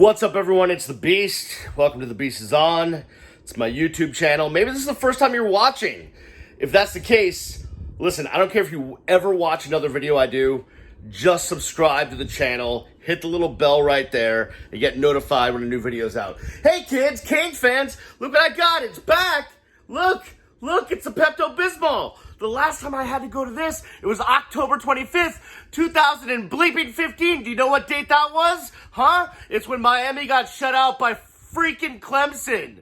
What's up, everyone? It's the Beast. Welcome to The Beast is On. It's my YouTube channel. Maybe this is the first time you're watching. If that's the case, listen, I don't care if you ever watch another video I do. Just subscribe to the channel. Hit the little bell right there and get notified when a new video's out. Hey, kids, Canes fans, look what I got. It's back. Look, it's a Pepto-Bismol. The last time I had to go to this, it was October 25th, 2015. Do you know what date that was? Huh? It's when Miami got shut out by freaking Clemson.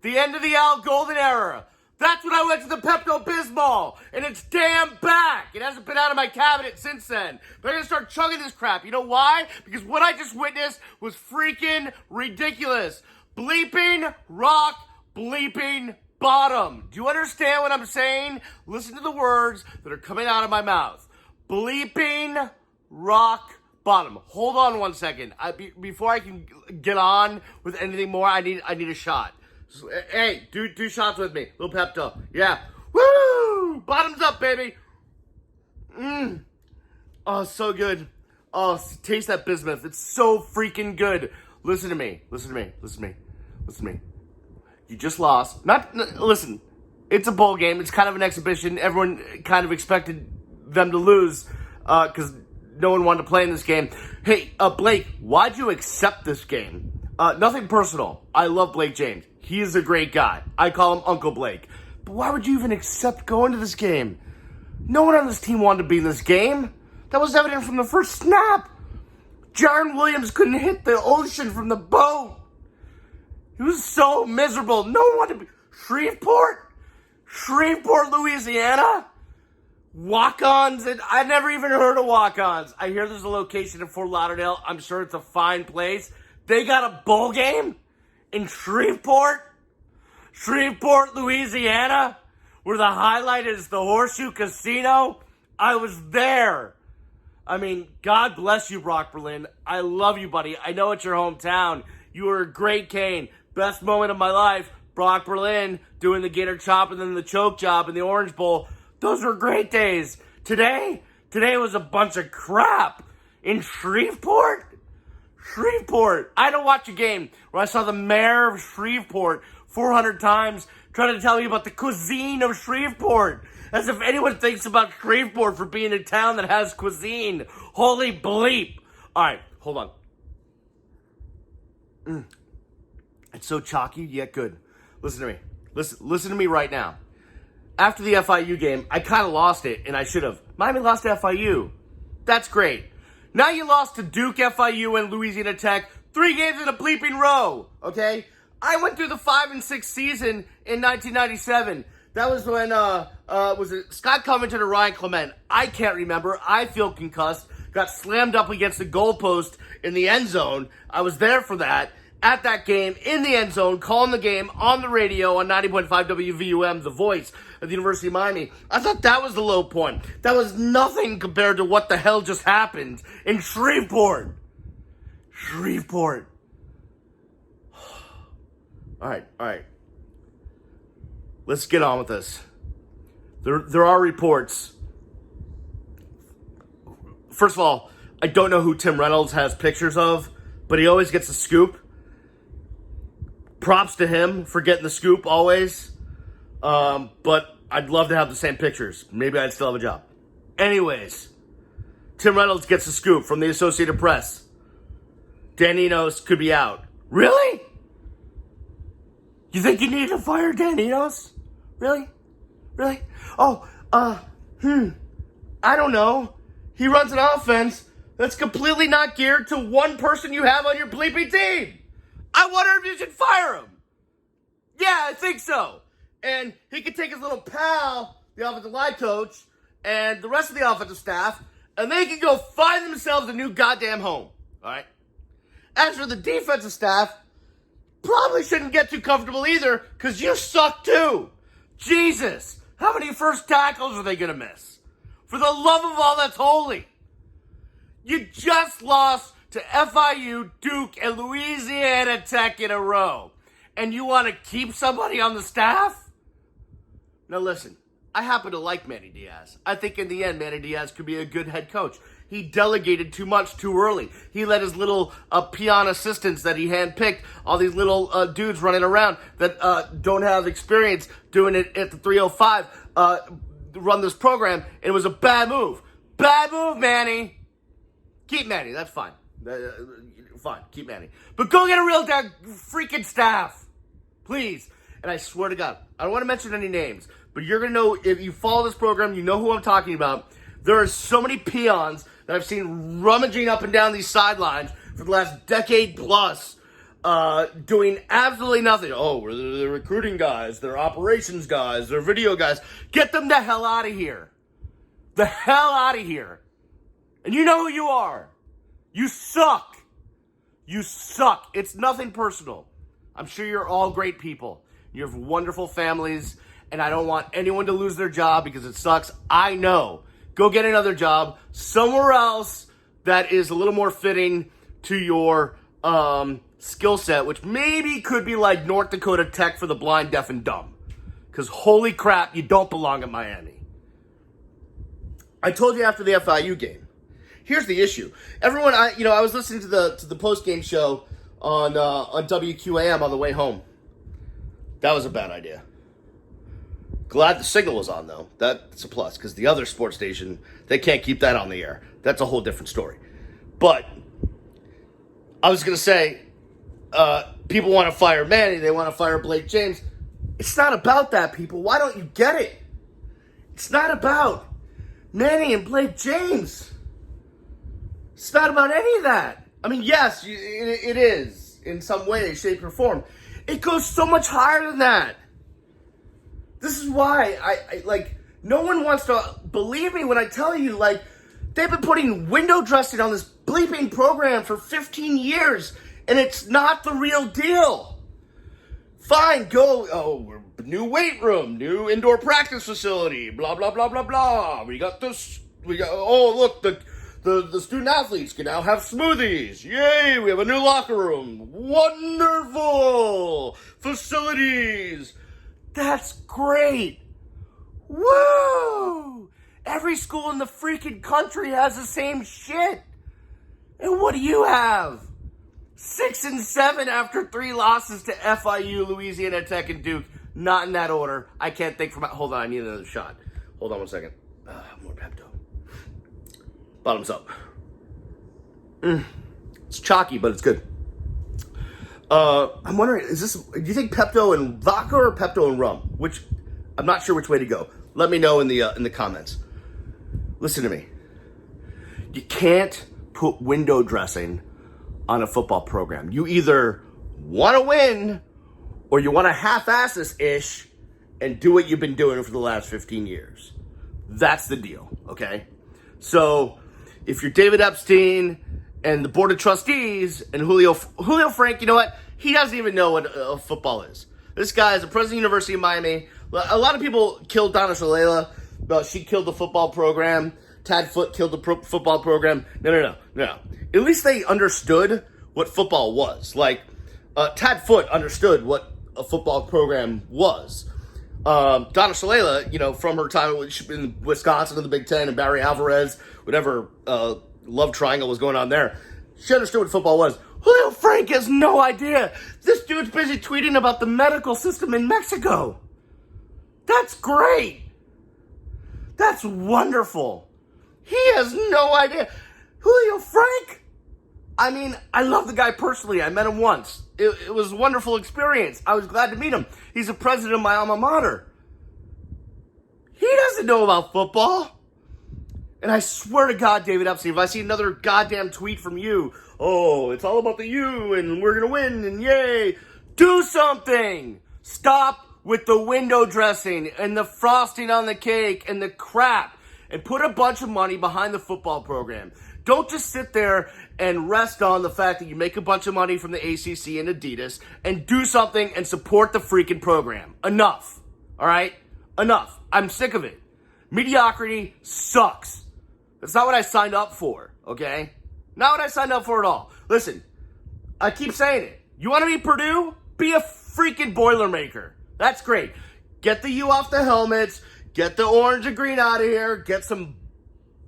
The end of the Al Golden era. That's when I went to the Pepto-Bismol, and it's damn back. It hasn't been out of my cabinet since then. But I'm going to start chugging this crap. You know why? Because what I just witnessed was freaking ridiculous. Bleeping rock, bleeping bottom. Do you understand what I'm saying? Listen to the words that are coming out of my mouth. Bleeping rock bottom. Hold on one second. Before I can get on with anything more, I need a shot. So, hey, do shots with me. Little Pepto. Yeah. Woo! Bottoms up, baby. Oh, so good. Oh, taste that bismuth. It's so freaking good. Listen to me. You just lost. Listen, it's a bowl game. It's kind of an exhibition. Everyone kind of expected them to lose because no one wanted to play in this game. Hey, Blake, why'd you accept this game? Nothing personal. I love Blake James. He is a great guy. I call him Uncle Blake. But why would you even accept going to this game? No one on this team wanted to be in this game. That was evident from the first snap. Jaron Williams couldn't hit the ocean from the boat. He was so miserable. No one wanted to be... Shreveport, Louisiana? Walk-ons? I never even heard of walk-ons. I hear there's a location in Fort Lauderdale. I'm sure it's a fine place. They got a bowl game in Shreveport? Shreveport, Louisiana? Where the highlight is the Horseshoe Casino? I was there. I mean, God bless you, Brock Berlin. I love you, buddy. I know it's your hometown. You were a great Cane. Best moment of my life, Brock Berlin doing the gator chop and then the choke job in the Orange Bowl. Those were great days. Today was a bunch of crap. In Shreveport? I don't watch a game where I saw the mayor of Shreveport 400 times trying to tell me about the cuisine of Shreveport. As if anyone thinks about Shreveport for being a town that has cuisine. Holy bleep. All right, hold on. It's so chalky, yet good. Listen to me. Listen to me right now. After the FIU game, I kind of lost it, and I should have. Miami lost to FIU. That's great. Now you lost to Duke, FIU, and Louisiana Tech 3 games in a bleeping row, okay? I went through the 5-6 season in 1997. That was when, was it Scott Covington or Ryan Clement? I can't remember. I feel concussed. Got slammed up against the goalpost in the end zone. I was there for that. At that game, in the end zone, calling the game on the radio on 90.5 WVUM, the voice of the University of Miami. I thought that was the low point. That was nothing compared to what the hell just happened in Shreveport. All right. Let's get on with this. There are reports. First of all, I don't know who Tim Reynolds has pictures of, but he always gets a scoop. Props to him for getting the scoop always. But I'd love to have the same pictures. Maybe I'd still have a job. Anyways, Tim Reynolds gets a scoop from the Associated Press. Dan Enos could be out. Really? You think you need to fire Dan Enos? Really? Oh, I don't know. He runs an offense that's completely not geared to one person you have on your bleeping team. I wonder if you should fire him. Yeah, I think so. And he could take his little pal, the offensive line coach, and the rest of the offensive staff, and they can go find themselves a new goddamn home. All right? As for the defensive staff, probably shouldn't get too comfortable either, because you suck too. Jesus, how many first tackles are they going to miss? For the love of all that's holy. You just lost to FIU, Duke, and Louisiana Tech in a row. And you want to keep somebody on the staff? Now listen, I happen to like Manny Diaz. I think in the end, Manny Diaz could be a good head coach. He delegated too much too early. He let his little peon assistants that he handpicked, all these little dudes running around that don't have experience doing it at the 305, run this program, and it was a bad move. Bad move, Manny. Keep Manny, that's fine. Fine, keep Manny. But go get a real freaking staff. Please. And I swear to God, I don't want to mention any names, but you're going to know, if you follow this program, you know who I'm talking about. There are so many peons that I've seen rummaging up and down these sidelines for the last decade plus, doing absolutely nothing. Oh, we're the recruiting guys, they're operations guys, they're video guys. Get them the hell out of here. The hell out of here. And you know who you are. You suck. You suck. It's nothing personal. I'm sure you're all great people. You have wonderful families, and I don't want anyone to lose their job because it sucks. I know. Go get another job somewhere else that is a little more fitting to your skill set, which maybe could be like North Dakota Tech for the blind, deaf, and dumb. Because holy crap, you don't belong at Miami. I told you after the FIU game. Here's the issue. Everyone, I was listening to the post-game show on WQAM on the way home. That was a bad idea. Glad the signal was on, though. That's a plus, because the other sports station, they can't keep that on the air. That's a whole different story. But I was going to say, people want to fire Manny. They want to fire Blake James. It's not about that, people. Why don't you get it? It's not about Manny and Blake James. It's not about any of that. I mean, yes, it is in some way, shape, or form. It goes so much higher than that. This is why I no one wants to believe me when I tell you, they've been putting window dressing on this bleeping program for 15 years, and it's not the real deal. Fine, go, new weight room, new indoor practice facility, blah, blah, blah, blah, blah. We got, look, the student athletes can now have smoothies. Yay, we have a new locker room. Wonderful facilities. That's great. Woo! Every school in the freaking country has the same shit. And what do you have? 6 and 7 after 3 losses to FIU, Louisiana Tech, and Duke. Not in that order. I can't think from... Hold on, I need another shot. Hold on one second. More Pepto. Bottoms up. It's chalky, but it's good. I'm wondering, do you think Pepto and vodka or Pepto and rum? Which, I'm not sure which way to go. Let me know in the comments. Listen to me. You can't put window dressing on a football program. You either want to win or you want to half-ass this-ish and do what you've been doing for the last 15 years. That's the deal, okay? So, if you're David Epstein and the Board of Trustees and Julio Frank, you know what? He doesn't even know what football is. This guy is the president of the University of Miami. A lot of people killed Donna Shalala. She killed the football program. Tad Foote killed the football program. No. At least they understood what football was. Tad Foote understood what a football program was. Donna Shalala, from her time in Wisconsin in the Big Ten, and Barry Alvarez, whatever love triangle was going on there, she understood what football was. Julio Frank has no idea. This dude's busy tweeting about the medical system in Mexico. That's great. That's wonderful. He has no idea. Julio Frank? I mean, I love the guy personally. I met him once. It was a wonderful experience. I was glad to meet him. He's the president of my alma mater. He doesn't know about football. And I swear to God, David Epstein, if I see another goddamn tweet from you, oh, it's all about the U, and we're going to win, and yay, do something. Stop with the window dressing and the frosting on the cake and the crap, and put a bunch of money behind the football program. Don't just sit there and rest on the fact that you make a bunch of money from the ACC and Adidas, and do something and support the freaking program. Enough. All right? Enough. I'm sick of it. Mediocrity sucks. That's not what I signed up for, okay? Not what I signed up for at all. Listen, I keep saying it. You want to be Purdue? Be a freaking Boilermaker. That's great. Get the U off the helmets. Get the orange and green out of here. Get some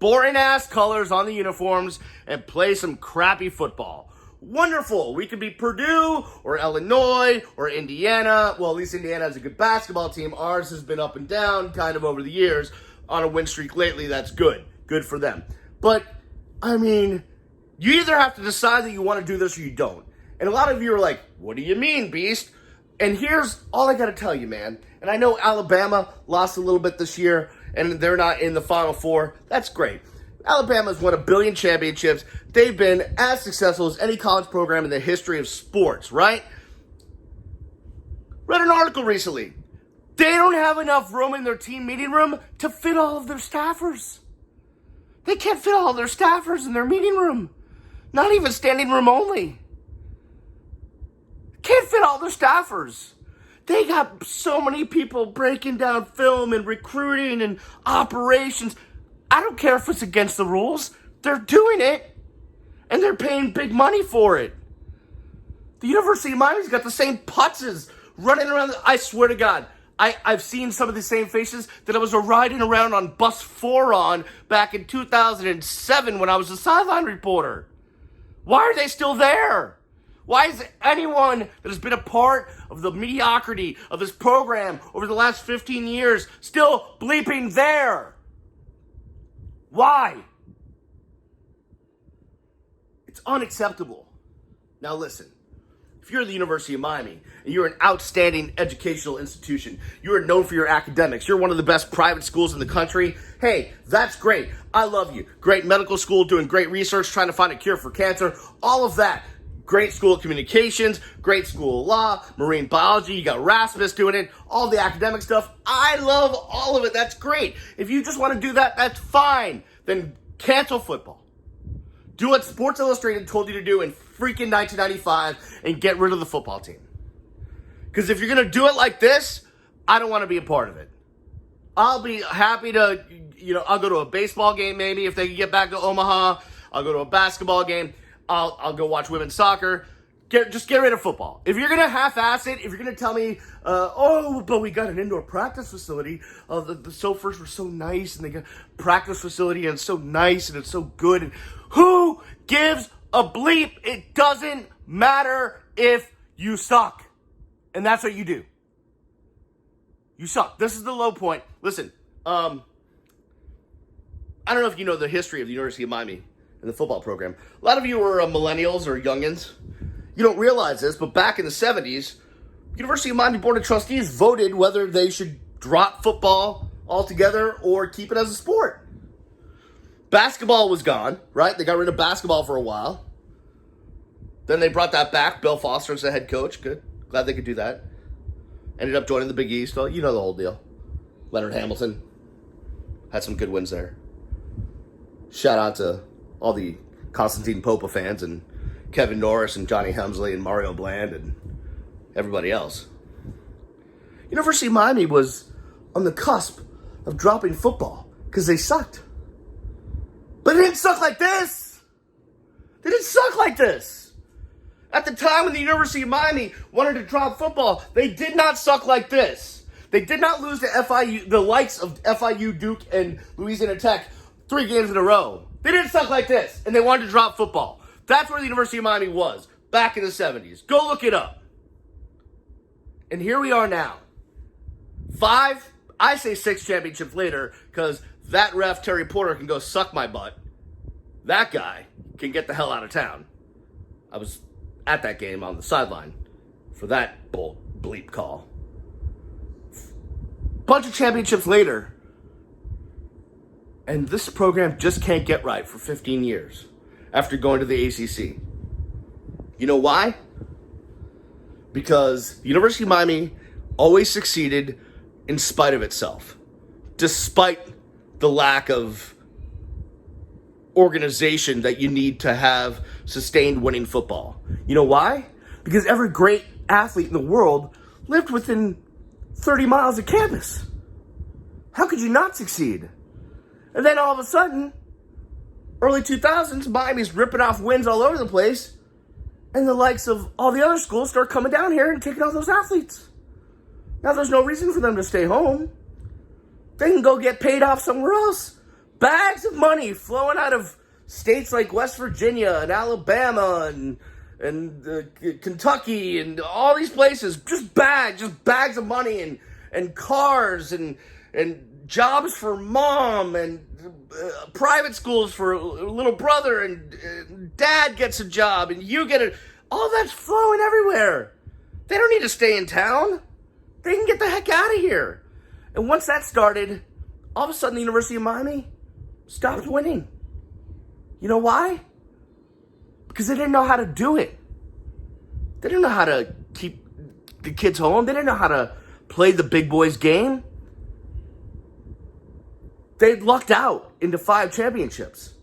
boring-ass colors on the uniforms and play some crappy football. Wonderful. We could be Purdue or Illinois or Indiana. Well, at least Indiana has a good basketball team. Ours has been up and down kind of over the years. On a win streak lately, that's good. Good for them. But, I mean, you either have to decide that you want to do this or you don't. And a lot of you are like, what do you mean, Beast? And here's all I got to tell you, man. And I know Alabama lost a little bit this year, and they're not in the Final Four. That's great. Alabama's won 1 billion championships. They've been as successful as any college program in the history of sports, right? Read an article recently. They don't have enough room in their team meeting room to fit all of their staffers. They can't fit all of their staffers in their meeting room. Not even standing room only. Can't fit all their staffers. They got so many people breaking down film and recruiting and operations. I don't care if it's against the rules. They're doing it. And they're paying big money for it. The University of Miami's got the same putzes running around. I swear to God, I've seen some of the same faces that I was riding around on bus 4 on back in 2007 when I was a sideline reporter. Why are they still there? Why is anyone that has been a part of the mediocrity of this program over the last 15 years still bleeping there? Why? It's unacceptable. Now listen, if you're the University of Miami and you're an outstanding educational institution, you are known for your academics, you're one of the best private schools in the country, hey, that's great. I love you. Great medical school, doing great research, trying to find a cure for cancer, all of that. Great school of communications, great school of law, marine biology, you got Rasmus doing it, all the academic stuff. I love all of it. That's great. If you just want to do that, that's fine. Then cancel football. Do what Sports Illustrated told you to do in freaking 1995 and get rid of the football team. Because if you're going to do it like this, I don't want to be a part of it. I'll be happy to, I'll go to a baseball game maybe if they can get back to Omaha. I'll go to a basketball game. I'll go watch women's soccer. Just get rid of football. If you're going to half-ass it, if you're going to tell me, but we got an indoor practice facility. The Sofers were so nice, and they got a practice facility, and it's so nice, and it's so good. And who gives a bleep? It doesn't matter if you suck. And that's what you do. You suck. This is the low point. Listen, I don't know if you know the history of the University of Miami in the football program. A lot of you are millennials or youngins. You don't realize this, but back in the 70s, University of Miami Board of Trustees voted whether they should drop football altogether or keep it as a sport. Basketball was gone, right? They got rid of basketball for a while. Then they brought that back. Bill Foster as the head coach. Good. Glad they could do that. Ended up joining the Big East. Well, you know the whole deal. Leonard Hamilton had some good wins there. Shout out to all the Constantine Popa fans and Kevin Norris and Johnny Hemsley and Mario Bland and everybody else. University of Miami was on the cusp of dropping football because they sucked. But it didn't suck like this. They didn't suck like this. At the time when the University of Miami wanted to drop football, they did not suck like this. They did not lose to FIU, the likes of FIU, Duke, and Louisiana Tech 3 games in a row. They didn't suck like this, and they wanted to drop football. That's where the University of Miami was back in the 70s. Go look it up. And here we are now. 5, I say 6 championships later, because that ref, Terry Porter, can go suck my butt. That guy can get the hell out of town. I was at that game on the sideline for that bleep call. Bunch of championships later, and this program just can't get right for 15 years after going to the ACC. You know why? Because the University of Miami always succeeded in spite of itself, despite the lack of organization that you need to have sustained winning football. You know why? Because every great athlete in the world lived within 30 miles of campus. How could you not succeed? And then all of a sudden, early 2000s, Miami's ripping off wins all over the place, and the likes of all the other schools start coming down here and taking all those athletes. Now there's no reason for them to stay home. They can go get paid off somewhere else. bags of money flowing out of states like West Virginia and Alabama and Kentucky and all these places. Just bags of money and cars and jobs for mom and private schools for little brother, and dad gets a job and you get it. All that's flowing everywhere. They don't need to stay in town. They can get the heck out of here. And once that started, all of a sudden the University of Miami stopped winning. You know why? Because they didn't know how to do it. They didn't know how to keep the kids home. They didn't know how to play the big boys game. They lucked out into 5 championships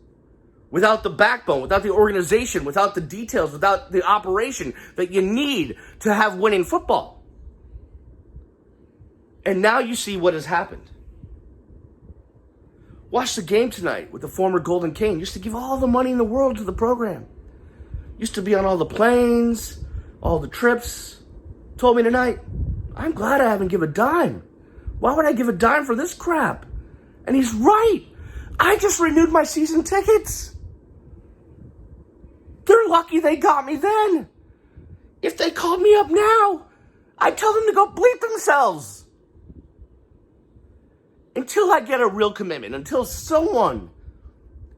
without the backbone, without the organization, without the details, without the operation that you need to have winning football. And now you see what has happened. Watch the game tonight with the former Golden Cane. Used to give all the money in the world to the program. Used to be on all the planes, all the trips. Told me tonight, I'm glad I haven't given a dime. Why would I give a dime for this crap? And he's right. I just renewed my season tickets. They're lucky they got me then. If they called me up now, I'd tell them to go bleep themselves. Until I get a real commitment, until someone,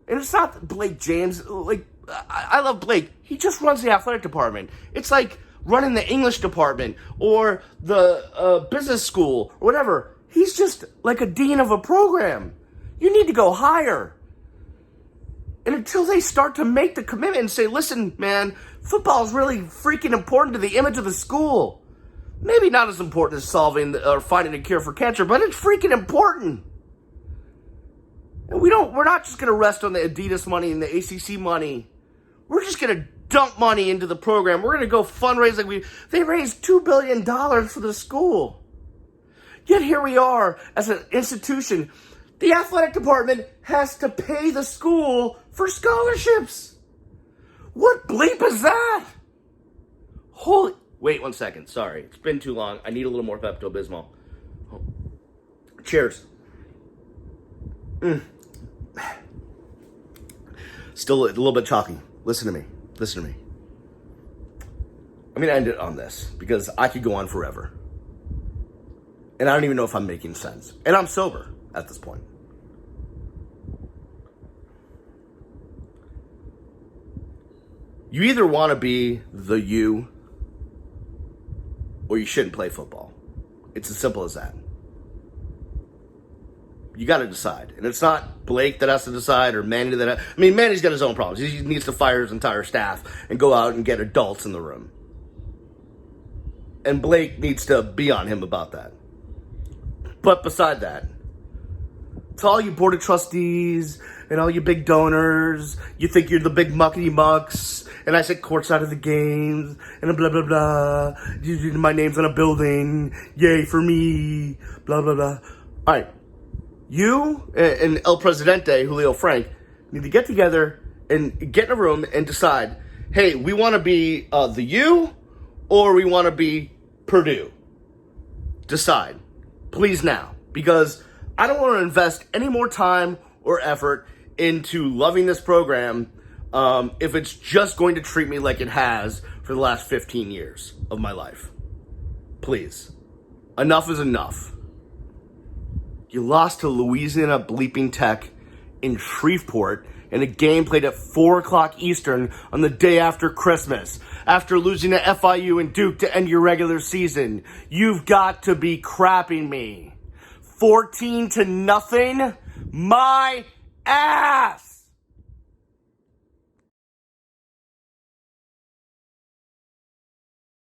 and it's not Blake James, like, I love Blake. He just runs the athletic department. It's like running the English department or the business school or whatever. He's just like a dean of a program. You need to go higher. And until they start to make the commitment and say, listen, man, football is really freaking important to the image of the school. Maybe not as important as solving or finding a cure for cancer, but it's freaking important. And we're not just going to rest on the Adidas money and the ACC money. We're just going to dump money into the program. We're going to go fundraise they raised $2 billion for the school. Yet here we are as an institution. The athletic department has to pay the school for scholarships. What bleep is that? Wait 1 second. Sorry. It's been too long. I need a little more Pepto-Bismol. Oh. Cheers. Still a little bit chalky. Listen to me. I'm going to end it on this because I could go on forever. And I don't even know if I'm making sense. And I'm sober at this point. You either want to be the you or you shouldn't play football. It's as simple as that. You got to decide. And it's not Blake that has to decide or Manny Manny's got his own problems. He needs to fire his entire staff and go out and get adults in the room. And Blake needs to be on him about that. But beside that, to all you board of trustees and all you big donors, you think you're the big muckety mucks, and I sit courtside of the games, and blah, blah, blah. My name's on a building. Yay for me. Blah, blah, blah. All right. You and El Presidente, Julio Frank, need to get together and get in a room and decide, hey, we want to be the U or we want to be Purdue. Decide. Please now. Because I don't want to invest any more time or effort into loving this program if it's just going to treat me like it has for the last 15 years of my life. Please. Enough is enough. You lost to Louisiana Bleeping Tech in Shreveport in a game played at 4 o'clock Eastern on the day after Christmas. After losing to FIU and Duke to end your regular season. You've got to be crapping me. 14-0? My ass!